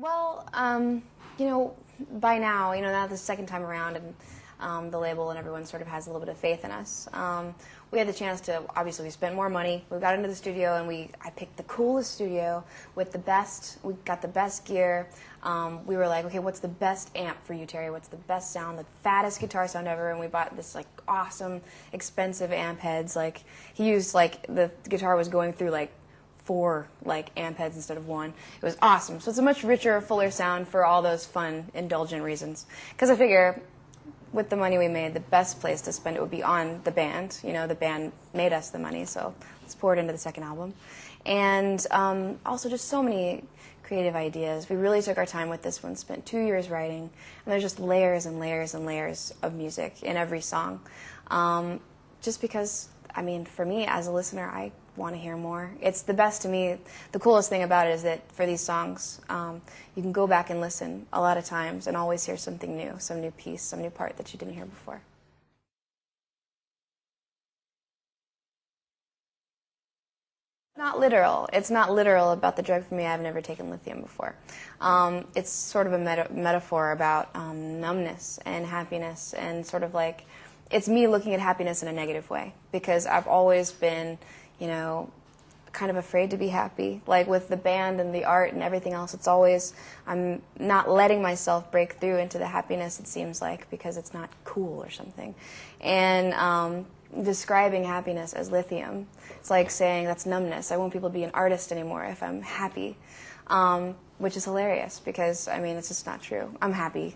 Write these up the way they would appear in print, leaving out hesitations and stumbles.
Well, you know, by now, now the second time around, and the label and everyone sort of has a little bit of faith in us. We had the chance to, obviously, we spent more money. We got into the studio, and I picked the coolest studio with the best. We got the best gear. We were like, okay, what's the best amp for you, Terry? What's the best sound, the fattest guitar sound ever? And we bought this like awesome, expensive amp heads. Like he used the guitar was going through like 4 amp heads instead of 1. It was awesome. So it's a much richer, fuller sound for all those fun, indulgent reasons. Because I figure with the money we made, the best place to spend it would be on the band. The band made us the money, so let's pour it into the second album. And also just so many creative ideas. We really took our time with this one, spent 2 years writing, and there's just layers and layers and layers of music in every song. Just because, for me, as a listener, I want to hear more. It's the best to me. The coolest thing about it is that for these songs, you can go back and listen a lot of times and always hear something new, some new piece, some new part that you didn't hear before. Not literal. It's not literal about the drug for me. I've never taken lithium before. It's sort of a metaphor about numbness and happiness, and sort of like it's me looking at happiness in a negative way, because I've always been kind of afraid to be happy. Like with the band and the art and everything else, it's always, I'm not letting myself break through into the happiness, it seems like, because it's not cool or something. And describing happiness as lithium, it's like saying that's numbness. I won't be able to be an artist anymore if I'm happy. Which is hilarious because, it's just not true. I'm happy.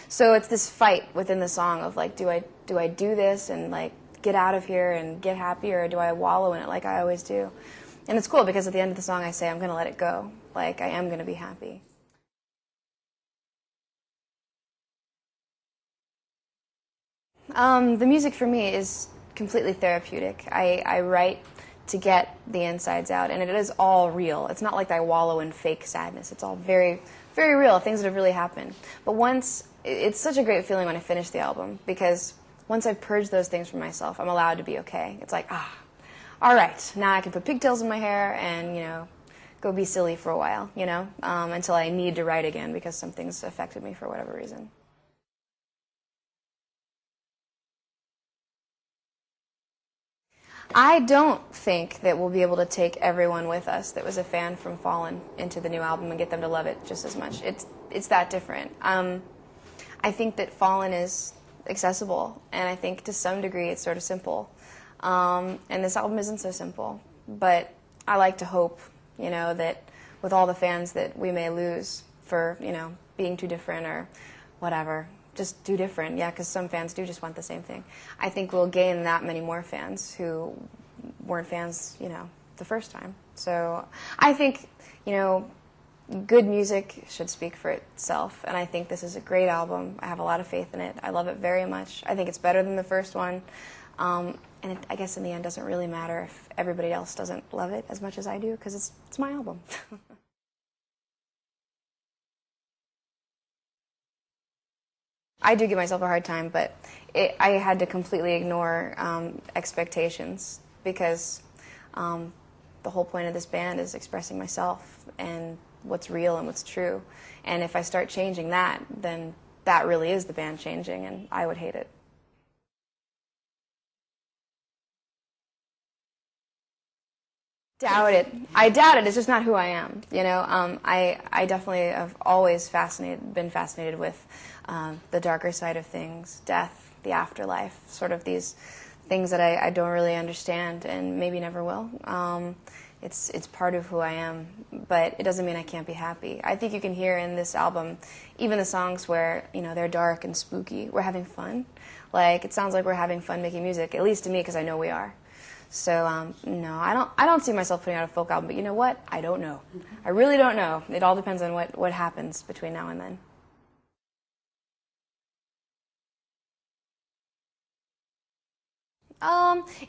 So it's this fight within the song of do I do this and get out of here and get happy, or do I wallow in it like I always do? And it's cool because at the end of the song I say I'm going to let it go. I am going to be happy. The music for me is completely therapeutic. I write to get the insides out, and it is all real. It's not like I wallow in fake sadness. It's all very, very real, things that have really happened. But it's such a great feeling when I finish the album, because once I've purged those things from myself, I'm allowed to be okay. It's like, all right, now I can put pigtails in my hair and, go be silly for a while, until I need to write again because something's affected me for whatever reason. I don't think that we'll be able to take everyone with us that was a fan from Fallen into the new album and get them to love it just as much. It's that different. I think that Fallen is accessible, and I think to some degree it's sort of simple. And this album isn't so simple, but I like to hope, that with all the fans that we may lose for, being too different or whatever, just too different, yeah, because some fans do just want the same thing. I think we'll gain that many more fans who weren't fans, the first time. So I think, good music should speak for itself, and I think this is a great album. I have a lot of faith in it. I love it very much. I think it's better than the first one, and I guess in the end doesn't really matter if everybody else doesn't love it as much as I do, because it's my album. I do give myself a hard time, but I had to completely ignore expectations, because the whole point of this band is expressing myself and what's real and what's true. And if I start changing that, then that really is the band changing, and I would hate it. Doubt it. I doubt it. It's just not who I am. I definitely have always been fascinated with the darker side of things, death, the afterlife, sort of these things that I don't really understand and maybe never will. It's part of who I am, but it doesn't mean I can't be happy. I think you can hear in this album, even the songs where they're dark and spooky, we're having fun. It sounds like we're having fun making music, at least to me, because I know we are. So no, I don't see myself putting out a folk album. But you know what? I don't know. I really don't know. It all depends on what happens between now and then.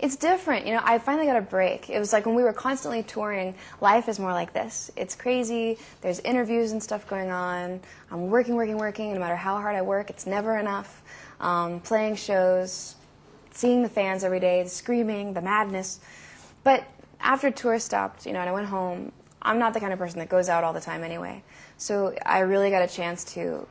It's different. I finally got a break. It was like when we were constantly touring, life is more like this. It's crazy. There's interviews and stuff going on. I'm working. No matter how hard I work, it's never enough. Playing shows, seeing the fans every day, the screaming, the madness. But after tour stopped, and I went home, I'm not the kind of person that goes out all the time anyway. So I really got a chance to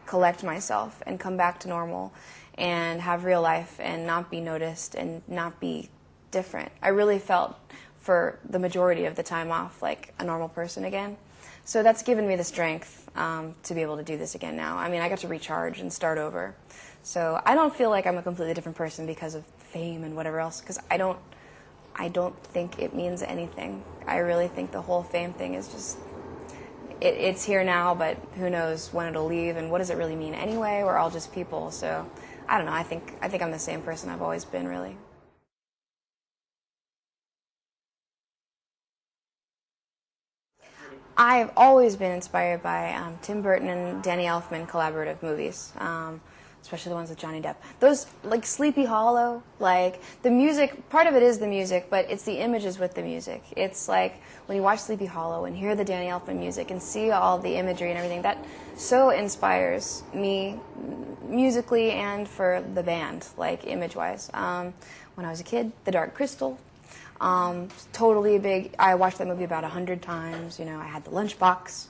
collect myself and come back to normal and have real life and not be noticed and not be different. I really felt for the majority of the time off like a normal person again. So that's given me the strength to be able to do this again now. I mean, I got to recharge and start over. So I don't feel like I'm a completely different person because of fame and whatever else, because I don't think it means anything. I really think the whole fame thing is just, it's here now, but who knows when it'll leave, and what does it really mean anyway? We're all just people, so I don't know. I think I'm the same person I've always been, really. I've always been inspired by Tim Burton and Danny Elfman collaborative movies, especially the ones with Johnny Depp. Those, like Sleepy Hollow, like the music, part of it is the music, but it's the images with the music. It's like when you watch Sleepy Hollow and hear the Danny Elfman music and see all the imagery and everything, that so inspires me musically and for the band, like image-wise. When I was a kid, The Dark Crystal. Totally big. I watched that movie about 100 times. You know, I had the lunchbox.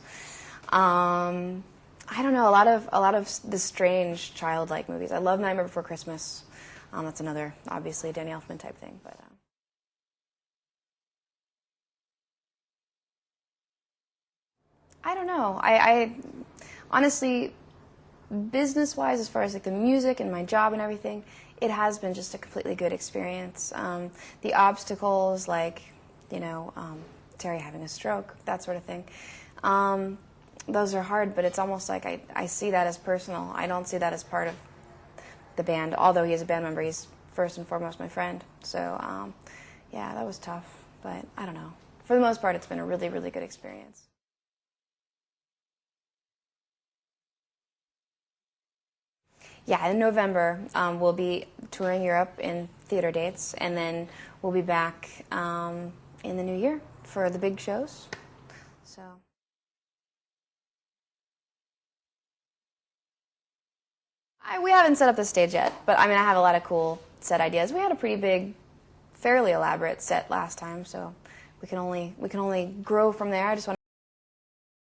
I don't know, a lot of the strange childlike movies. I love Nightmare Before Christmas. That's another, obviously, Danny Elfman type thing. But I don't know. I honestly, business-wise, as far as like the music and my job and everything, it has been just a completely good experience. The obstacles, like, you know, Terry having a stroke, that sort of thing, those are hard, but it's almost like I see that as personal. I don't see that as part of the band. Although he is a band member, he's first and foremost my friend. So, yeah, that was tough, but I don't know. For the most part, it's been a really, really good experience. Yeah, in November, we'll be touring Europe in theater dates, and then we'll be back in the new year for the big shows. So we haven't set up the stage yet, but I mean, I have a lot of cool set ideas. We had a pretty big, fairly elaborate set last time, so we can only grow from there. I just want